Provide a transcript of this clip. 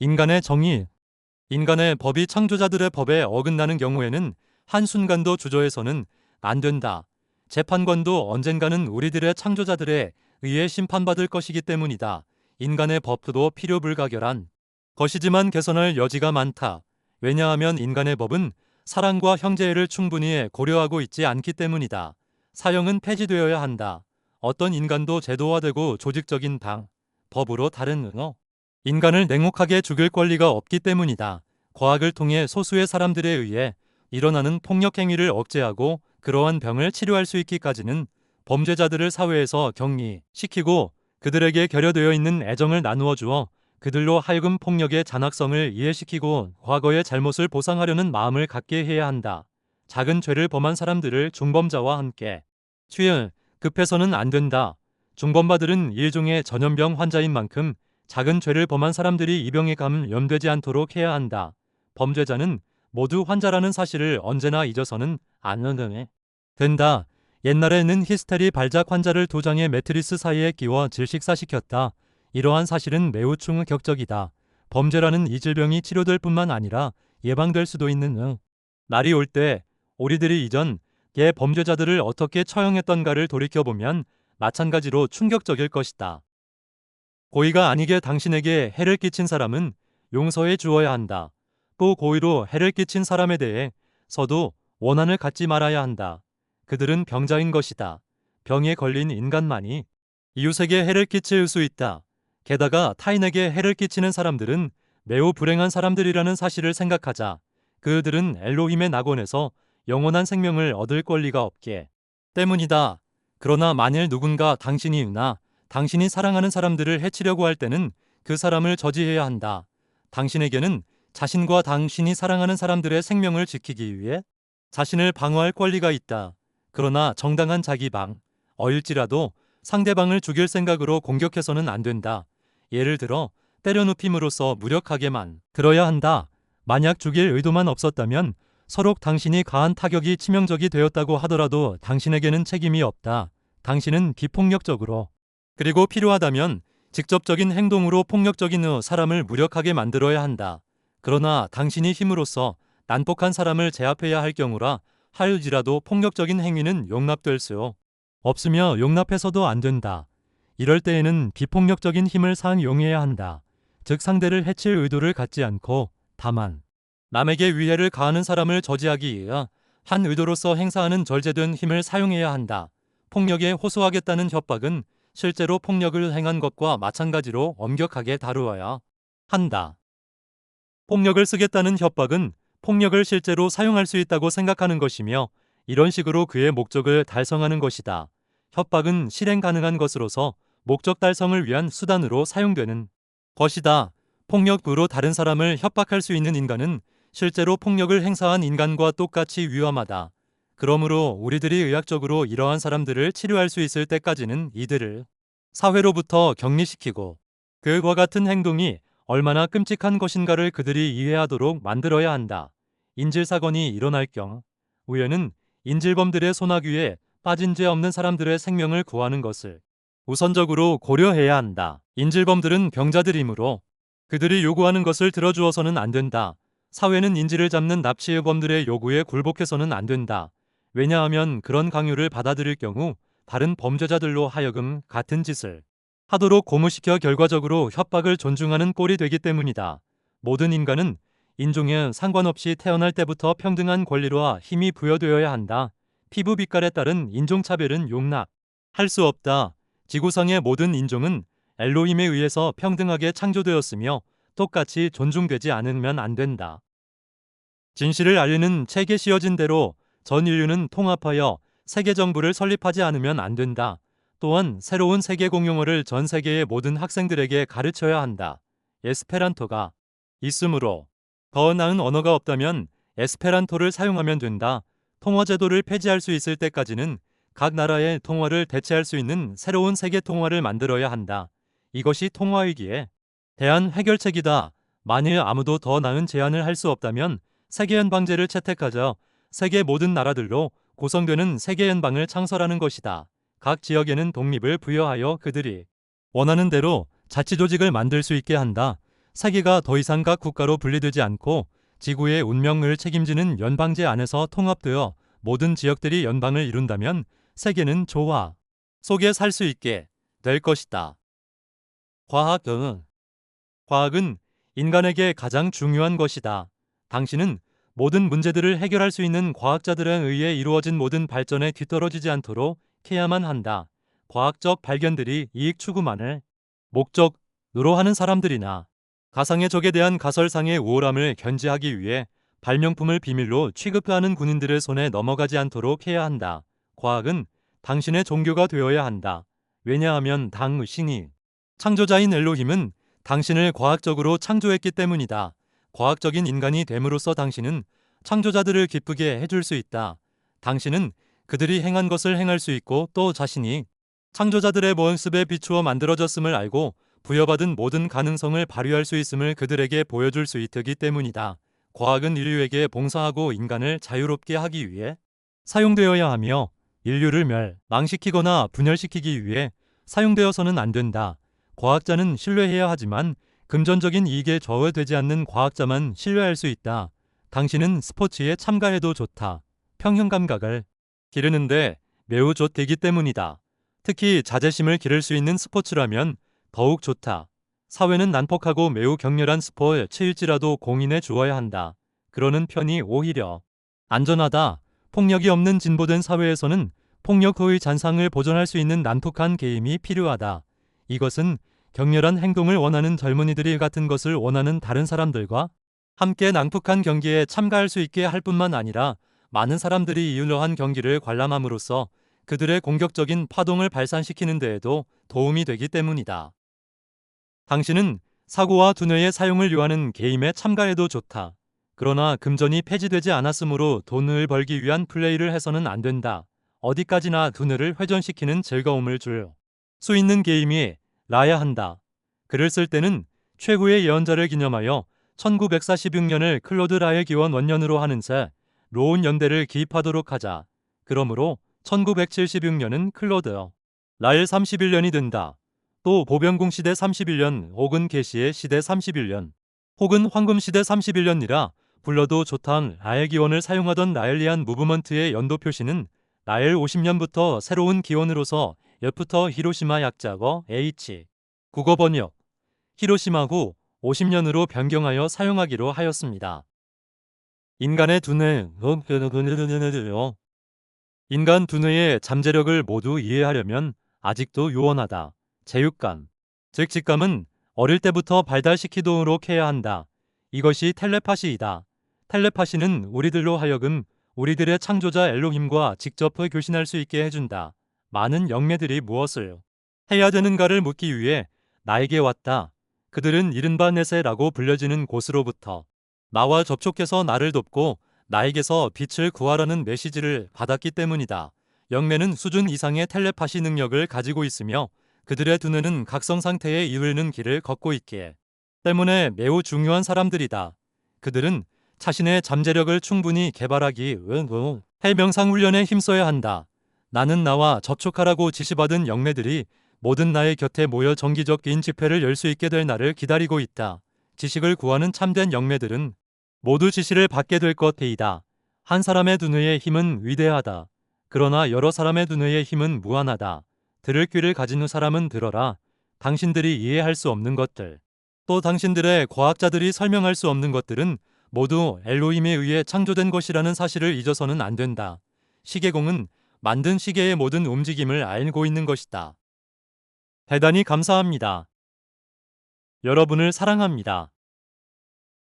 인간의 정의. 인간의 법이 창조자들의 법에 어긋나는 경우에는 한순간도 주저해서는 안 된다. 재판관도 언젠가는 우리들의 창조자들에 의해 심판받을 것이기 때문이다. 인간의 법도 필요불가결한 것이지만 개선할 여지가 많다. 왜냐하면 인간의 법은 사랑과 형제애를 충분히 고려하고 있지 않기 때문이다. 사형은 폐지되어야 한다. 어떤 인간도 제도화되고 조직적인 법으로 다른 인간을 냉혹하게 죽일 권리가 없기 때문이다. 과학을 통해 소수의 사람들에 의해 일어나는 폭력 행위를 억제하고 그러한 병을 치료할 수 있기까지는 범죄자들을 사회에서 격리시키고 그들에게 결여되어 있는 애정을 나누어 주어 그들로 하여금 폭력의 잔악성을 이해시키고 과거의 잘못을 보상하려는 마음을 갖게 해야 한다. 작은 죄를 범한 사람들을 중범자와 함께 급해서는 안 된다. 중범바들은 일종의 전염병 환자인 만큼 작은 죄를 범한 사람들이 이 병에 감염되지 않도록 해야 한다. 범죄자는 모두 환자라는 사실을 언제나 잊어서는 안 된다. 옛날에는 히스테리 발작 환자를 2장의 매트리스 사이에 끼워 질식사시켰다. 이러한 사실은 매우 충격적이다. 범죄라는 이 질병이 치료될 뿐만 아니라 예방될 수도 있는 날이 올 때 우리들이 이전의 범죄자들을 어떻게 처형했던가를 돌이켜보면 마찬가지로 충격적일 것이다. 고의가 아니게 당신에게 해를 끼친 사람은 용서해 주어야 한다. 또 고의로 해를 끼친 사람에 대해서도 원한을 갖지 말아야 한다. 그들은 병자인 것이다. 병에 걸린 인간만이 이웃에게 해를 끼칠 수 있다. 게다가 타인에게 해를 끼치는 사람들은 매우 불행한 사람들이라는 사실을 생각하자. 그들은 엘로힘의 낙원에서 영원한 생명을 얻을 권리가 없기 때문이다. 그러나 만일 누군가 당신이 사랑하는 사람들을 해치려고 할 때는 그 사람을 저지해야 한다. 당신에게는 자신과 당신이 사랑하는 사람들의 생명을 지키기 위해 자신을 방어할 권리가 있다. 그러나 정당한 자기 방어일지라도 상대방을 죽일 생각으로 공격해서는 안 된다. 예를 들어 때려눕힘으로써 무력하게만 들어야 한다. 만약 죽일 의도만 없었다면 서로 당신이 가한 타격이 치명적이 되었다고 하더라도 당신에게는 책임이 없다. 당신은 비폭력적으로 그리고 필요하다면 직접적인 행동으로 폭력적인 사람을 무력하게 만들어야 한다. 그러나 당신이 힘으로써 난폭한 사람을 제압해야 할 경우라 하일지라도 폭력적인 행위는 용납될 수 없으며 용납해서도 안 된다. 이럴 때에는 비폭력적인 힘을 사용해야 한다. 즉 상대를 해칠 의도를 갖지 않고 다만 남에게 위해를 가하는 사람을 저지하기 위한 의도로서 행사하는 절제된 힘을 사용해야 한다. 폭력에 호소하겠다는 협박은 실제로 폭력을 행한 것과 마찬가지로 엄격하게 다루어야 한다. 폭력을 쓰겠다는 협박은 폭력을 실제로 사용할 수 있다고 생각하는 것이며 이런 식으로 그의 목적을 달성하는 것이다. 협박은 실행 가능한 것으로서 목적 달성을 위한 수단으로 사용되는 것이다. 폭력으로 다른 사람을 협박할 수 있는 인간은 실제로 폭력을 행사한 인간과 똑같이 위험하다. 그러므로 우리들이 의학적으로 이러한 사람들을 치료할 수 있을 때까지는 이들을 사회로부터 격리시키고 그와 같은 행동이 얼마나 끔찍한 것인가를 그들이 이해하도록 만들어야 한다. 인질사건이 일어날 경우에는 인질범들의 소나귀에 빠진 죄 없는 사람들의 생명을 구하는 것을 우선적으로 고려해야 한다. 인질범들은 병자들이므로 그들이 요구하는 것을 들어주어서는 안 된다. 사회는 인질을 잡는 납치범들의 요구에 굴복해서는 안 된다. 왜냐하면 그런 강요를 받아들일 경우 다른 범죄자들로 하여금 같은 짓을 하도록 고무시켜 결과적으로 협박을 존중하는 꼴이 되기 때문이다. 모든 인간은 인종에 상관없이 태어날 때부터 평등한 권리와 힘이 부여되어야 한다. 피부 빛깔에 따른 인종차별은 용납할 수 없다. 지구상의 모든 인종은 엘로힘에 의해서 평등하게 창조되었으며 똑같이 존중되지 않으면 안 된다. 진실을 알리는 책에 씌어진 대로 전 인류는 통합하여 세계정부를 설립하지 않으면 안 된다. 또한 새로운 세계 공용어를 전 세계의 모든 학생들에게 가르쳐야 한다. 에스페란토가 있으므로 더 나은 언어가 없다면 에스페란토를 사용하면 된다. 통화제도를 폐지할 수 있을 때까지는 각 나라의 통화를 대체할 수 있는 새로운 세계 통화를 만들어야 한다. 이것이 통화위기에 대한 해결책이다. 만일 아무도 더 나은 제안을 할 수 없다면 세계연방제를 채택하자 세계 모든 나라들로 구성되는 세계연방을 창설하는 것이다. 각 지역에는 독립을 부여하여 그들이 원하는 대로 자치조직을 만들 수 있게 한다. 세계가 더 이상 각 국가로 분리되지 않고 지구의 운명을 책임지는 연방제 안에서 통합되어 모든 지역들이 연방을 이룬다면 세계는 조화 속에 살 수 있게 될 것이다. 과학은 인간에게 가장 중요한 것이다. 당신은 모든 문제들을 해결할 수 있는 과학자들에 의해 이루어진 모든 발전에 뒤떨어지지 않도록 해야만 한다. 과학적 발견들이 이익 추구만을 목적으로 하는 사람들이나 가상의 적에 대한 가설상의 우월함을 견지하기 위해 발명품을 비밀로 취급하는 군인들의 손에 넘어가지 않도록 해야 한다. 과학은 당신의 종교가 되어야 한다. 왜냐하면 당신이 창조자인 엘로힘은 당신을 과학적으로 창조했기 때문이다. 과학적인 인간이 됨으로써 당신은 창조자들을 기쁘게 해줄 수 있다. 당신은 그들이 행한 것을 행할 수 있고 또 자신이 창조자들의 모습에 비추어 만들어졌음을 알고 부여받은 모든 가능성을 발휘할 수 있음을 그들에게 보여줄 수 있기 때문이다. 과학은 인류에게 봉사하고 인간을 자유롭게 하기 위해 사용되어야 하며 인류를 멸망시키거나 분열시키기 위해 사용되어서는 안 된다. 과학자는 신뢰해야 하지만 금전적인 이익에 좌우되지 않는 과학자만 신뢰할 수 있다. 당신은 스포츠에 참가해도 좋다. 평형 감각을 기르는데 매우 좋되기 때문이다. 특히 자제심을 기를 수 있는 스포츠라면 더욱 좋다. 사회는 난폭하고 매우 격렬한 스포츠일지라도 공인해 주어야 한다. 그러는 편이 오히려 안전하다. 폭력이 없는 진보된 사회에서는 폭력 후의 잔상을 보존할 수 있는 난폭한 게임이 필요하다. 이것은 격렬한 행동을 원하는 젊은이들이 같은 것을 원하는 다른 사람들과 함께 난폭한 경기에 참가할 수 있게 할 뿐만 아니라 많은 사람들이 이러한 경기를 관람함으로써 그들의 공격적인 파동을 발산시키는 데에도 도움이 되기 때문이다. 당신은 사고와 두뇌의 사용을 요하는 게임에 참가해도 좋다. 그러나 금전이 폐지되지 않았으므로 돈을 벌기 위한 플레이를 해서는 안 된다. 어디까지나 두뇌를 회전시키는 즐거움을 줄 수 있는 게임이 라야 한다. 글을 쓸 때는 최후의 예언자를 기념하여 1946년을 클로드 라의 기원 원년으로 하는 새 로운 연대를 기입하도록 하자. 그러므로 1976년은 클로드 라의 31년이 된다. 또 보병공 시대 31년 혹은 계시의 시대 31년 혹은 황금 시대 31년이라 불러도 좋단 라엘 기원을 사용하던 라엘리안 무브먼트의 연도 표시는 라엘 50년부터 새로운 기원으로서 F부터 히로시마 약자거 H 국어 번역 히로시마 후 50년으로 변경하여 사용하기로 하였습니다. 인간의 두뇌 인간 두뇌의 잠재력을 모두 이해하려면 아직도 요원하다. 제육감, 즉 직감은 어릴 때부터 발달시키도록 해야 한다. 이것이 텔레파시이다. 텔레파시는 우리들로 하여금 우리들의 창조자 엘로힘과 직접 교신할 수 있게 해준다. 많은 영매들이 무엇을 해야 되는가를 묻기 위해 나에게 왔다. 그들은 이른바 네세라고 불려지는 곳으로부터 나와 접촉해서 나를 돕고 나에게서 빛을 구하라는 메시지를 받았기 때문이다. 영매는 수준 이상의 텔레파시 능력을 가지고 있으며 그들의 두뇌는 각성 상태에 이르는 길을 걷고 있기에 때문에 매우 중요한 사람들이다. 그들은 자신의 잠재력을 충분히 개발하기 위해 해명상 훈련에 힘써야 한다. 나는 나와 접촉하라고 지시받은 영매들이 모든 나의 곁에 모여 정기적 개인 집회를 열 수 있게 될 날을 기다리고 있다. 지식을 구하는 참된 영매들은 모두 지시를 받게 될 것이다. 한 사람의 두뇌의 힘은 위대하다. 그러나 여러 사람의 두뇌의 힘은 무한하다. 들을 귀를 가진 사람은 들어라. 당신들이 이해할 수 없는 것들, 또 당신들의 과학자들이 설명할 수 없는 것들은 모두 엘로힘에 의해 창조된 것이라는 사실을 잊어서는 안 된다. 시계공은 만든 시계의 모든 움직임을 알고 있는 것이다. 대단히 감사합니다. 여러분을 사랑합니다.